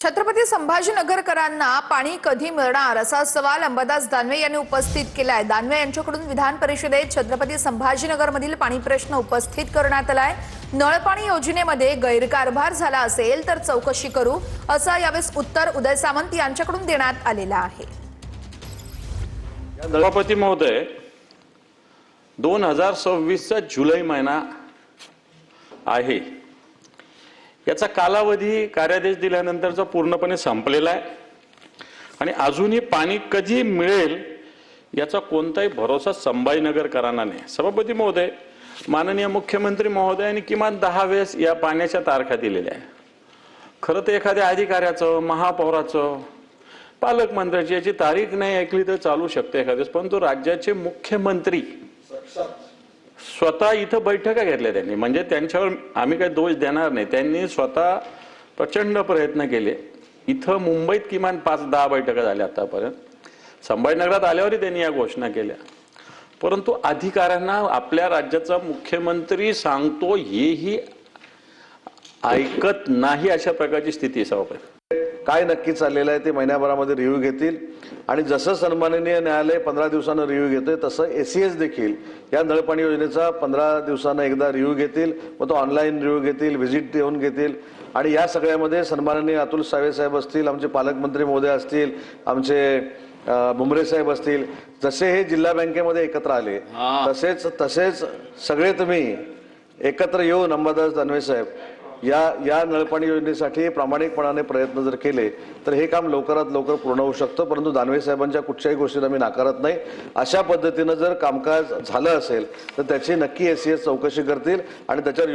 छत्रपती संभाजीनगरकरांना पाणी कधी मिळणार असा सवाल अंबादास दानवे यांनी उपस्थित केलाय। दानवे यांच्याकडून विधान परिषदेत छत्रपती संभाजीनगरमधील पाणी प्रश्न उपस्थित करण्यात आलाय। नळपाणी योजनेमध्ये गैरकारभार झाला असेल तर चौकशी करू असं यावेळी उत्तर उदय सामंत यांच्याकडून देण्यात आलेलं आहे। सभापती महोदय, 2026 चा जुलै महिना आहे। याचा कालावधी कार्यादेश दिल्यानंतरचा पूर्णपणे संपलेला आहे आणि अजूनही पाणी कधी मिळेल याचा कोणताही भरोसा संभाजीनगरकरांना नाही। सभापती महोदय, माननीय मुख्यमंत्री महोदयांनी किमान 10 वेळेस या पाण्याच्या तारखा दिलेल्या आहे। खरं तर एखाद्या अधिकाऱ्याचं, महापौराचं, पालकमंत्र्याची याची तारीख नाही ऐकली तर चालू शकते एखाद्यास, परंतु राज्याचे मुख्यमंत्री स्वतः इथं बैठका घेतल्या त्यांनी, म्हणजे त्यांच्यावर आम्ही काही दोष देणार नाही। त्यांनी स्वतः प्रचंड प्रयत्न केले। इथं मुंबईत किमान 5-10 बैठका झाल्या आतापर्यंत। संभाजीनगरात आल्यावरही त्यांनी या घोषणा केल्या, परंतु अधिकाऱ्यांना आपल्या राज्याचा मुख्यमंत्री सांगतो हेही ऐकत नाही, अशा प्रकारची स्थिती सभापती। काय नक्की चाललेलं आहे ते महिन्याभरामध्ये रिव्ह्यू घेतील आणि जसं सन्माननीय न्यायालय 15 दिवसांना रिव्ह्यू घेते तसं एसीएस देखील या नळपाणी योजनेचा 15 दिवसांना एकदा रिव्ह्यू घेतील। मग तो ऑनलाईन रिव्ह्यू घेतील, व्हिजिट देऊन घेतील आणि या सगळ्यामध्ये सन्माननीय अतुल सावे साहेब असतील, आमचे पालकमंत्री महोदय असतील, आमचे मुंबरे साहेब असतील, जसे हे जिल्हा बँकेमध्ये एकत्र आले तसेच सगळे तुम्ही एकत्र येऊन अंबादास दानवे साहेब या नळपाणी योजनेसाठी प्रामाणिकपणाने प्रयत्न जर केले तर हे काम लवकरात लवकर पूर्ण होऊ शकतं। परंतु दानवे साहेबांच्या कुठच्याही गोष्टीला मी नाकारत नाही। अशा पद्धतीनं जर कामकाज झालं असेल तर त्याची नक्की एसीएस चौकशी करतील आणि त्याच्यावर